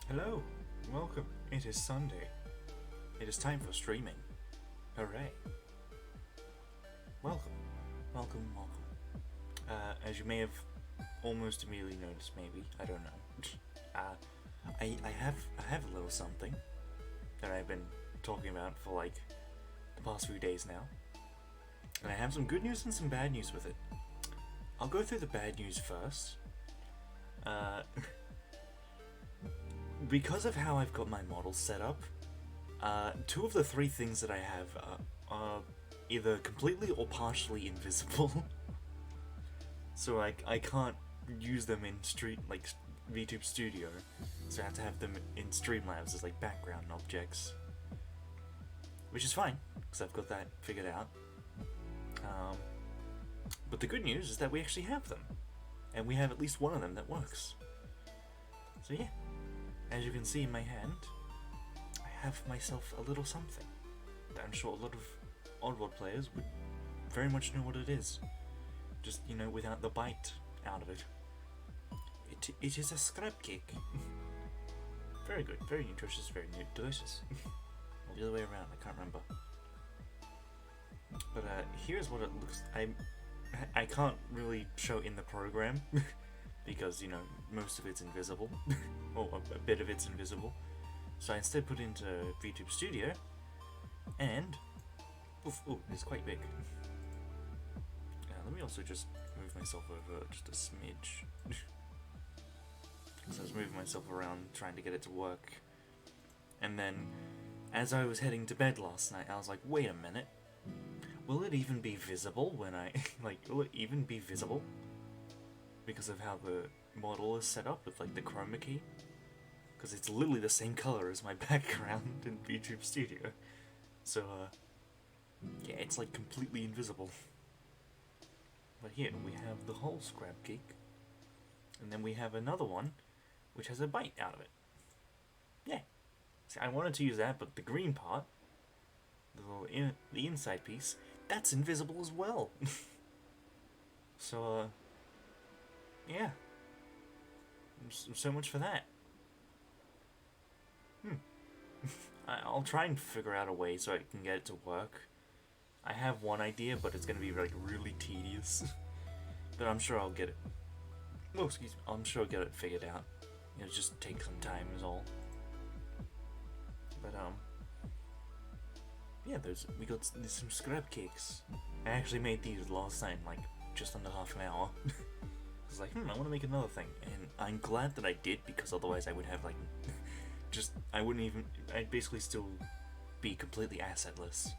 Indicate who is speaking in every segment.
Speaker 1: Hello, welcome. It is Sunday. It is time for streaming. Hooray. Welcome, welcome, welcome. As you may have almost immediately noticed, maybe, I don't know. I have a little something that I've been talking about for like the past few days now. And I have some good news and some bad news with it. I'll go through the bad news first. Because of how I've got my model set up, two of the three things that I have are either completely or partially invisible. So I can't use them in VTube Studio, so I have to have them in Streamlabs as like background objects. Which is fine, because I've got that figured out. But the good news is that we actually have them. And we have at least one of them that works. So yeah, as you can see in my hand, I have myself a little something that I'm sure a lot of Oddworld players would very much know what it is. Just, you know, without the bite out of it. It is a scrap cake. Very good, very nutritious, very delicious. Or the other way around, I can't remember. But here's what it looks. I can't really show in the program because, you know, most of it's invisible, or a bit of it's invisible. So I instead put into VTube Studio, and ooh, it's quite big. Let me also just move myself over just a smidge. So I was moving myself around trying to get it to work, and then as I was heading to bed last night, I was like, wait a minute. Will it even be visible when I, will it even be visible? Because of how the model is set up with, like, the chroma key? Because it's literally the same color as my background in VTube Studio. So, yeah, it's, like, completely invisible. But here, we have the whole scrap cake. And then we have another one, which has a bite out of it. Yeah. See, I wanted to use that, but the green part, the inside piece, that's invisible as well. So, yeah. So much for that. I'll try and figure out a way so I can get it to work. I have one idea, but it's gonna be like really tedious. But I'm sure I'll get it. Oh, excuse me. I'm sure I'll get it figured out. It'll just take some time is all. But yeah, we got some scrap cakes. I actually made these last night in like just under half an hour. I was like, I want to make another thing, and I'm glad that I did, because otherwise I would have like, I'd basically still be completely assetless.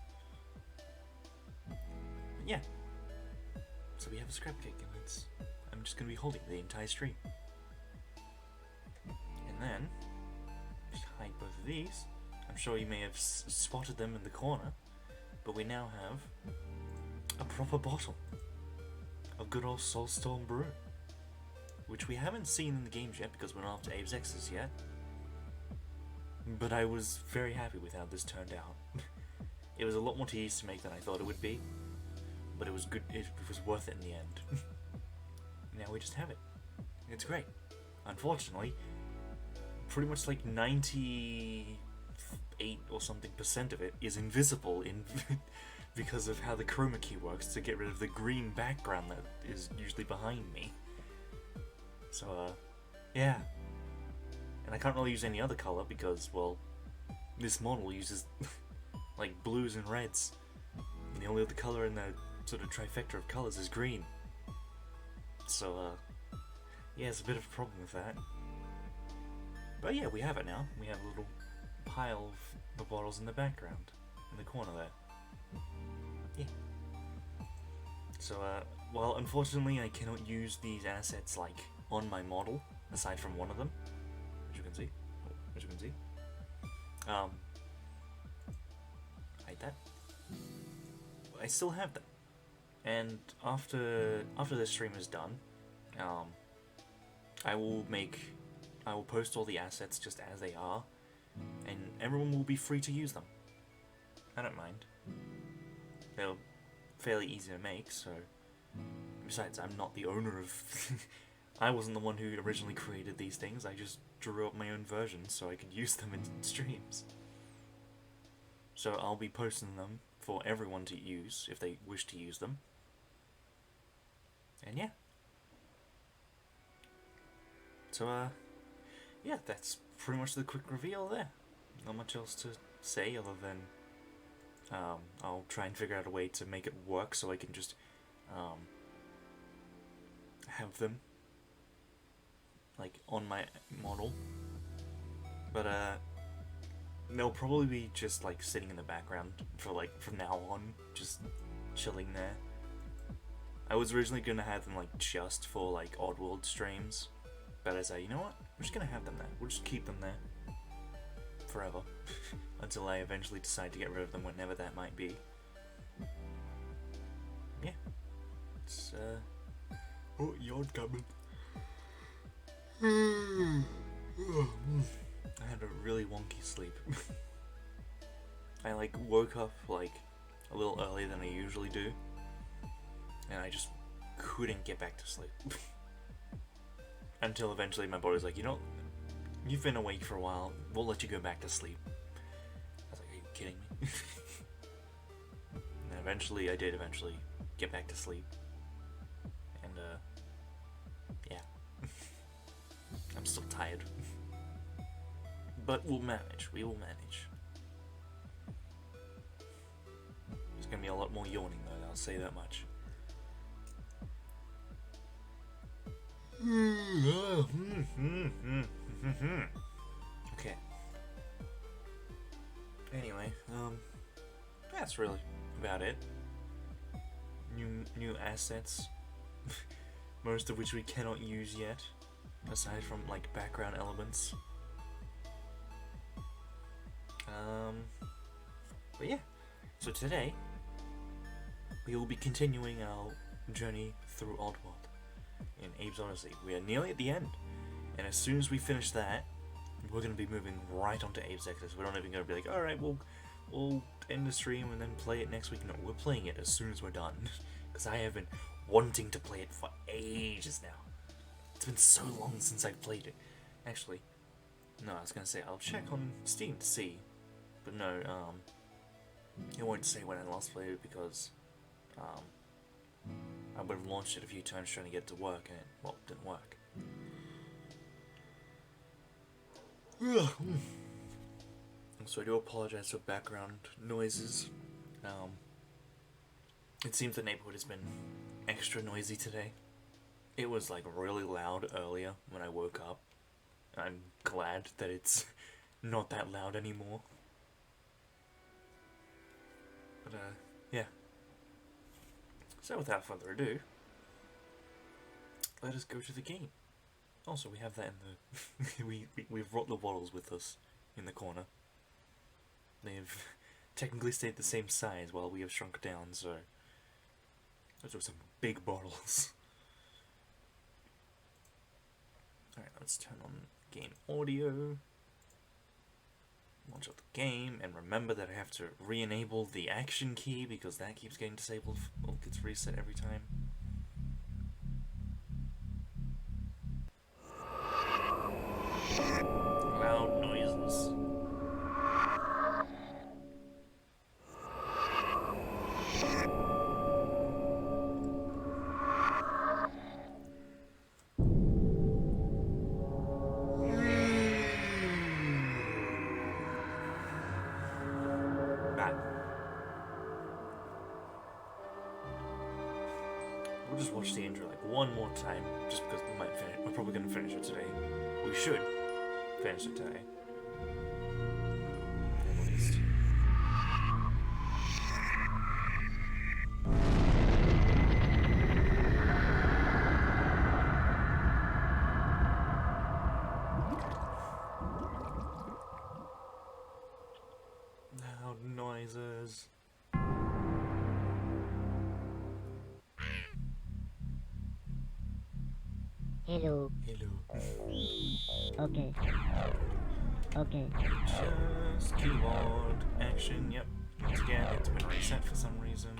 Speaker 1: But yeah. So we have a scrap cake, and I'm just gonna be holding the entire stream. And then, just hide both of these. I'm sure you may have spotted them in the corner, but we now have a proper bottle of good old Soulstorm Brew, which we haven't seen in the games yet because we're not up to AEST yet. But I was very happy with how this turned out. It was a lot more tedious to make than I thought it would be, but it was good. It was worth it in the end. Now we just have it. It's great. Unfortunately, pretty much like 98 or something % of it is invisible in because of how the chroma key works to get rid of the green background that is usually behind me. So, yeah. And I can't really use any other color because, well, this model uses like blues and reds. And the only other color in the sort of trifecta of colors is green. So, yeah, it's a bit of a problem with that. But yeah, we have it now. We have a little pile of the bottles in the background, in the corner there. Yeah. So, well, unfortunately I cannot use these assets, like, on my model, aside from one of them, as you can see. Hide that. I still have them. And after the stream is done, I will post all the assets just as they are, and everyone will be free to use them. I don't mind. They're fairly easy to make, so... Besides, I'm not the owner of I wasn't the one who originally created these things. I just drew up my own versions so I could use them in streams. So I'll be posting them for everyone to use if they wish to use them. And yeah. So, yeah, that's pretty much the quick reveal there. Not much else to say other than I'll try and figure out a way to make it work so I can just have them like on my model. But they'll probably be just like sitting in the background for like from now on, just chilling there. I was originally gonna have them like just for like Oddworld streams, but I said, you know what? We're just gonna have them there. We'll just keep them there forever until I eventually decide to get rid of them, whenever that might be. Yeah, it's oh, yawn coming. I had a really wonky sleep. I like woke up like a little earlier than I usually do, and I just couldn't get back to sleep. Until eventually my body's like, you know, you've been awake for a while, we'll let you go back to sleep. I was like, are you kidding me? And eventually, I did eventually get back to sleep. And, yeah. I'm still tired. But we'll manage, we will manage. There's gonna be a lot more yawning though, I'll say that much. Okay. Anyway, that's really about it. New assets, most of which we cannot use yet, aside from like background elements. But yeah, so today we will be continuing our journey through Oddworld in Abe's Oddysee. We are nearly at the end, and as soon as we finish that, we're going to be moving right onto Abe's Exodus. We're not even going to be like, alright, we'll end the stream and then play it next week. No, we're playing it as soon as we're done, because I have been wanting to play it for ages now. It's been so long since I've played it. Actually, no, I was going to say, I'll check on Steam to see, but no, it won't say when I last played it, because I would have launched it a few times trying to get it to work, and it, well, didn't work. So I do apologize for background noises. It seems the neighborhood has been extra noisy today. It was like really loud earlier when I woke up. I'm glad that it's not that loud anymore. But yeah. So without further ado, let us go to the game. Also, we have that in the... we've brought the bottles with us in the corner. They've technically stayed the same size while we have shrunk down, so... Those are some big bottles. Alright, let's turn on game audio. Launch up the game, and remember that I have to re-enable the action key because that keeps getting disabled, well, it gets reset every time. Loud noises. We'll just watch the intro like one more time, just because we might finish. We're probably going to finish it today. We should finish it today. At least. Loud noises.
Speaker 2: Hello.
Speaker 1: Hello.
Speaker 2: Okay. Okay.
Speaker 1: Just keyboard action, yep. Once again, it's been reset for some reason.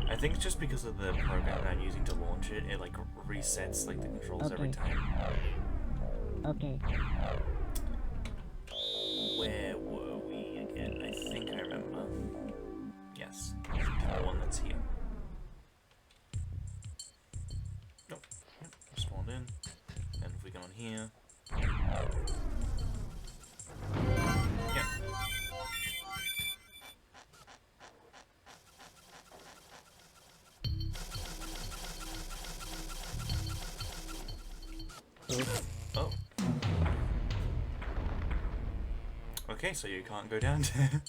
Speaker 1: I think it's just because of the program that I'm using to launch it. It like resets like the controls every time.
Speaker 2: Okay.
Speaker 1: Where were we again? I think I remember. Yes, the one that's here. Nope. Yep, spawned in. And if we go on here. Yep. Oh. Okay, so you can't go down there.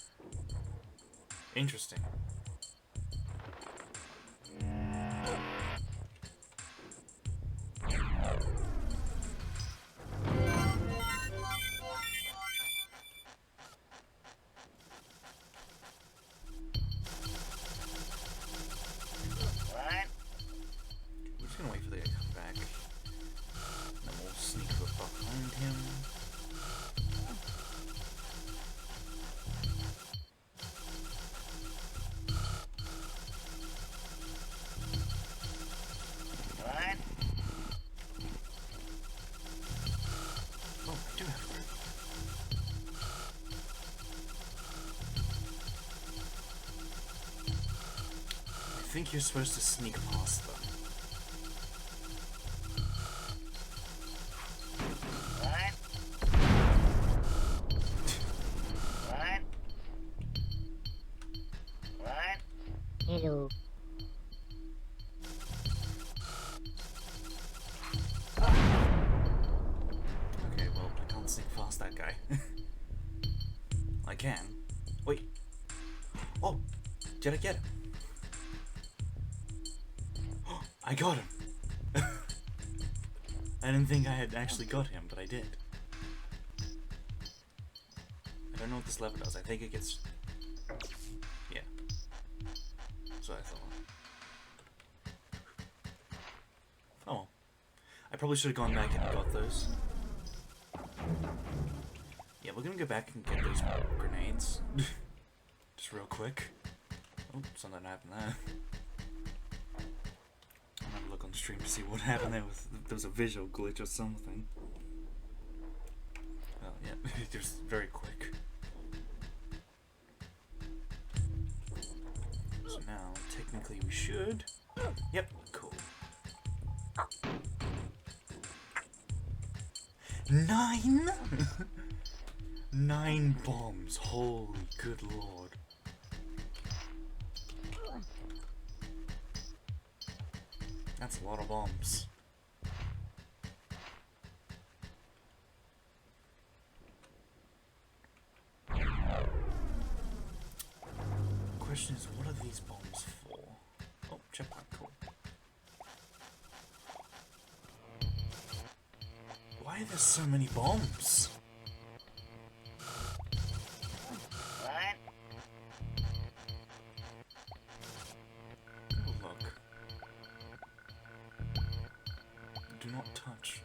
Speaker 1: Interesting. We're just gonna wait for the guy to come back. And then we'll sneak up behind him. Oh, I do have a group. I think you're supposed to sneak past them.
Speaker 2: Hello.
Speaker 1: Okay, well, I can't sneak past that guy. I can. Wait. Oh! Did I get him? Oh, I got him! I didn't think I had actually got him, but I did. I don't know what this lever does. I think it gets... Yeah. That's what I thought. Oh well. I probably should have gone back and got those. Yeah, we're gonna go back and get those grenades. Just real quick. Oh, something happened there. I'm gonna look on stream to see what happened there. There was a visual glitch or something. Oh, yeah, just very quick. So now, technically we should... Yep, cool. 9? 9 bombs, holy good lord. That's a lot of bombs. Question is, what are these bombs for? Oh, checkpoint, cool. Why are there so many bombs? Oh, look. Do not touch.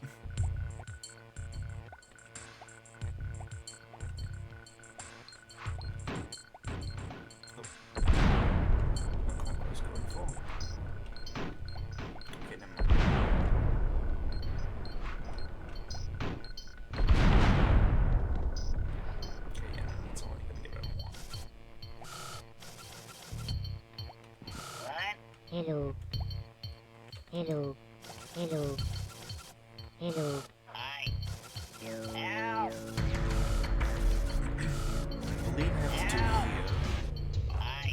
Speaker 2: Hello. Hello. Hello. Hello.
Speaker 3: Hi.
Speaker 2: Hello.
Speaker 3: Ow.
Speaker 1: I believe I have to do here
Speaker 3: Hi.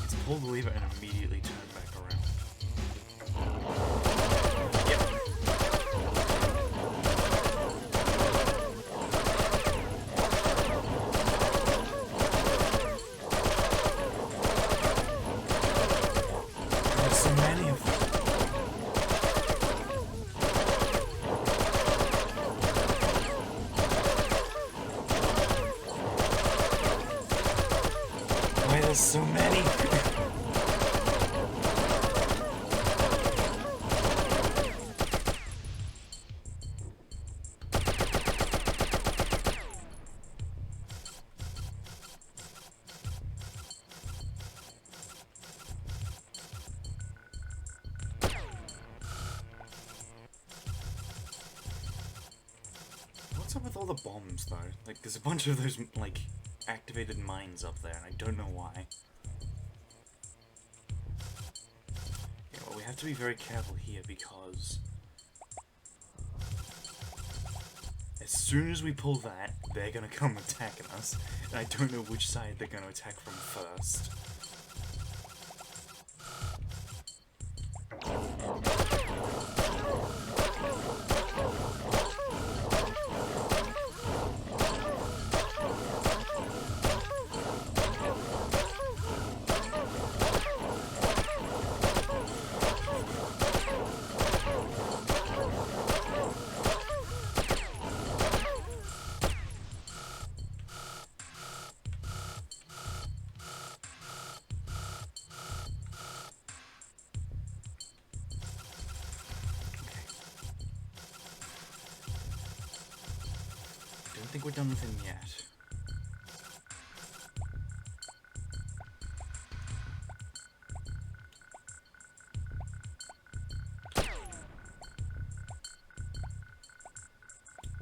Speaker 1: is pull the lever and immediately turn back around. Yep. There's so many of them. Why there's so many? with all the bombs, though? Like, there's a bunch of those, like, activated mines up there, and I don't know why. Yeah, well, we have to be very careful here, because as soon as we pull that, they're gonna come attacking us, and I don't know which side they're gonna attack from first. I think we're done with him yet.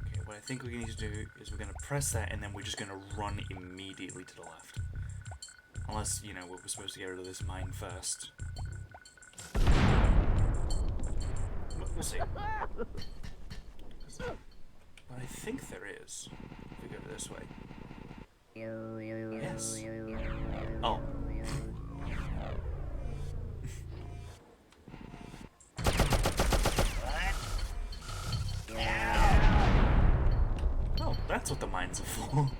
Speaker 1: Okay, what I think we need to do is we're going to press that and then we're just going to run immediately to the left. Unless, you know, we're supposed to get rid of this mine first. We'll see. But I think there is. If we go this way. Yes. Oh. Oh, that's what the mines are for.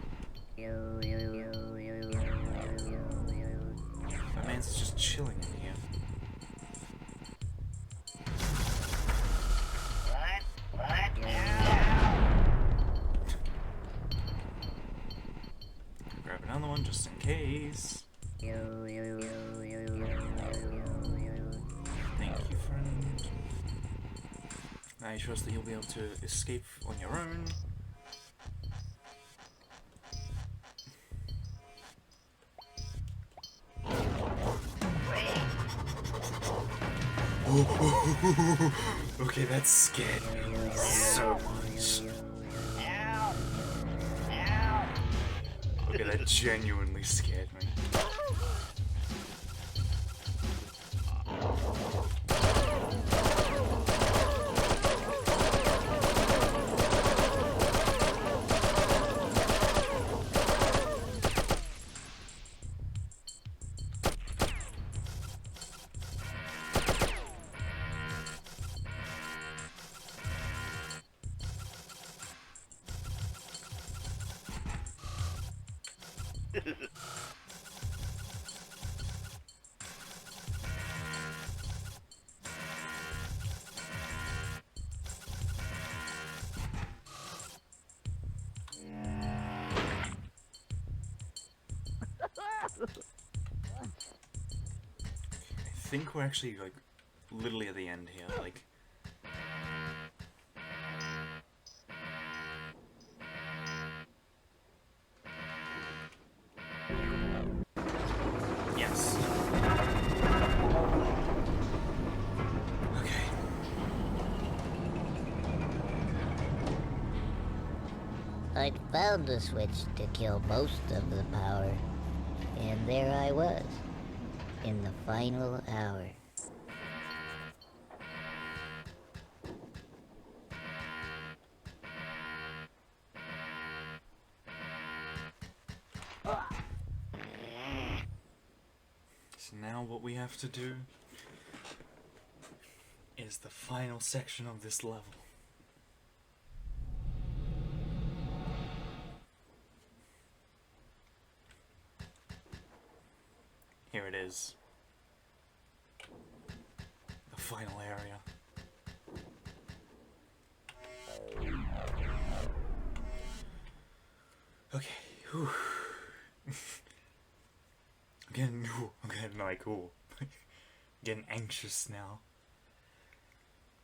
Speaker 1: My man's just chilling in here. Grab another one just in case. Thank you, friend. I trust that you'll be able to escape on your own. Okay, that scared me so much. Okay, that genuinely scared me. I think we're actually, like, literally at the end here, like... Yes. Okay.
Speaker 2: I'd found the switch to kill most of the power, and there I was, in the final hour.
Speaker 1: So now what we have to do is the final section of this level. Here it is. The final area. Okay. Whew. I'm getting like, ooh. Getting anxious now.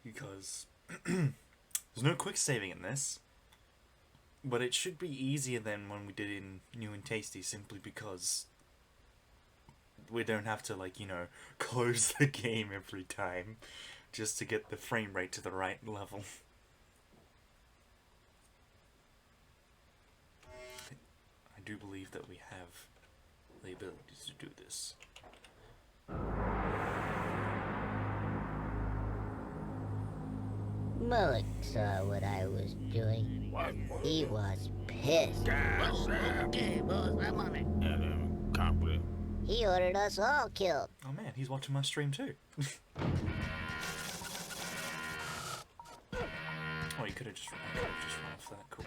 Speaker 1: Because there's no quick saving in this. But it should be easier than when we did in New and Tasty, simply because we don't have to, like, you know, close the game every time just to get the frame rate to the right level. I do believe that we have the ability to do this.
Speaker 2: Mullock saw what I was doing. He was pissed.
Speaker 3: Okay, boss, I'm on it. Confident.
Speaker 2: He ordered us all killed.
Speaker 1: Oh man, he's watching my stream too. Oh, you could have just run off that. Cool.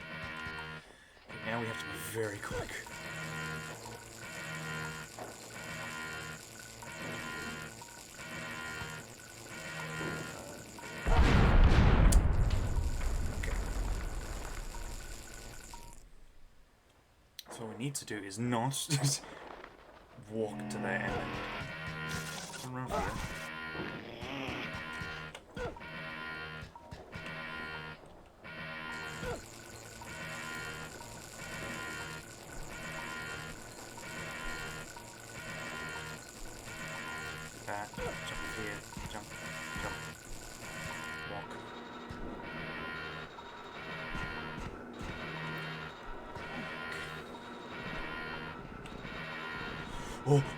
Speaker 1: Okay, now we have to be very quick. Okay. So what we need to do is not just walk to there and then run for it. Back, jump here, jump, walk.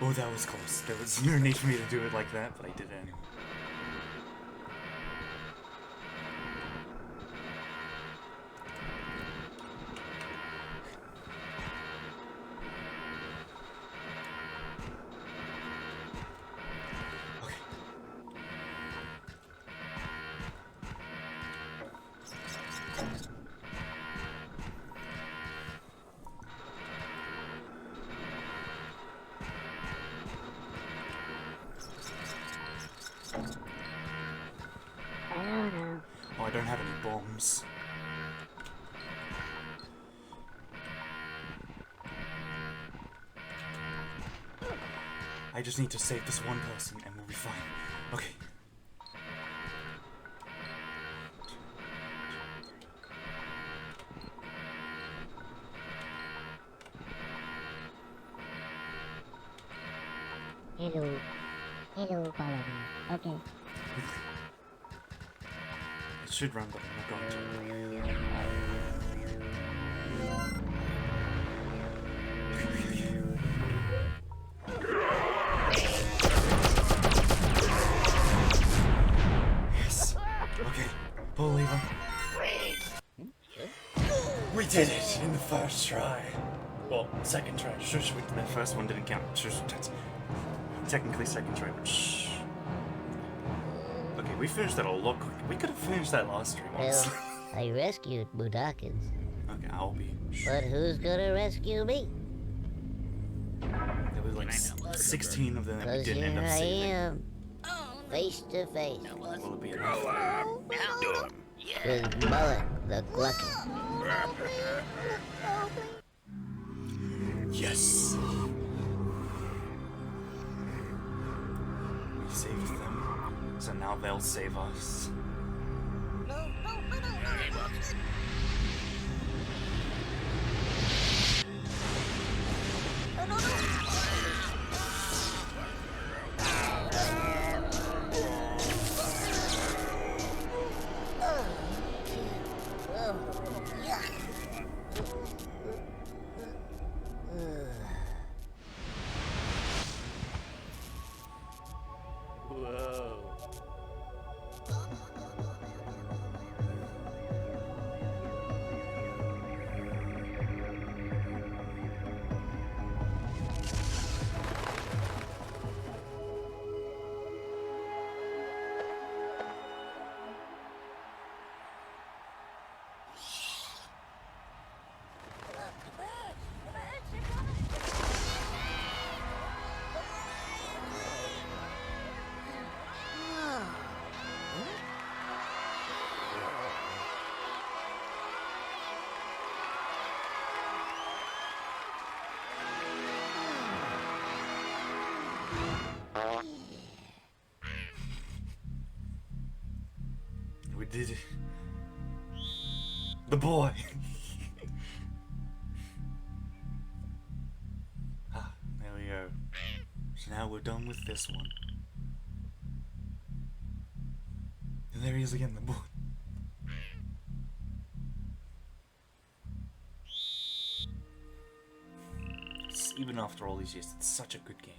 Speaker 1: Oh, that was close. There was no need for me to do it like that, but I did it anyway. Oh, I don't have any bombs. I just need to save this one person and we'll be fine. Okay.
Speaker 2: Hello, follow me. Okay.
Speaker 1: It should run, but I'm not going to. Yes. Okay. Pull lever. We did it in the first try. Well, second try. Shush. The first one didn't count. Shush. Technically second try, but shh. Okay, we finished that a lot quicker. We could have finished that last stream, honestly.
Speaker 2: Well, I rescued Mudokons.
Speaker 1: Okay, I'll be.
Speaker 2: But who's gonna rescue me?
Speaker 1: There was like 16 of them that we
Speaker 2: 'Cause
Speaker 1: didn't
Speaker 2: here
Speaker 1: end up
Speaker 2: I
Speaker 1: saving.
Speaker 2: am, face to face,
Speaker 1: Will it be enough?
Speaker 3: Do him.
Speaker 2: with Mullock the Gluckin.
Speaker 1: Yes! We saved them, so now they'll save us. We did it. The boy! Ah, there we go. So now we're done with this one. And there he is again, the boy. even after all these years, it's such a good game.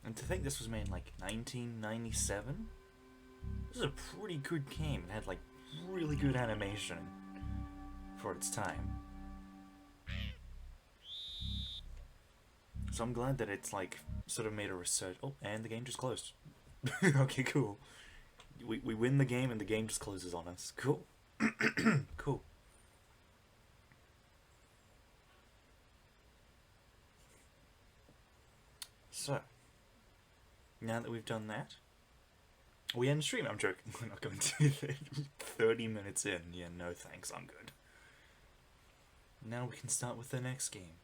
Speaker 1: And to think this was made in like 1997, this is a pretty good game. It had like really good animation for its time. So I'm glad that it's like sort of made a research. Oh, and the game just closed. Okay, cool. We win the game and the game just closes on us. Cool. Cool. So, now that we've done that, we end stream. I'm joking. We're not going to do that. 30 minutes in. Yeah, no thanks. I'm good. Now we can start with the next game.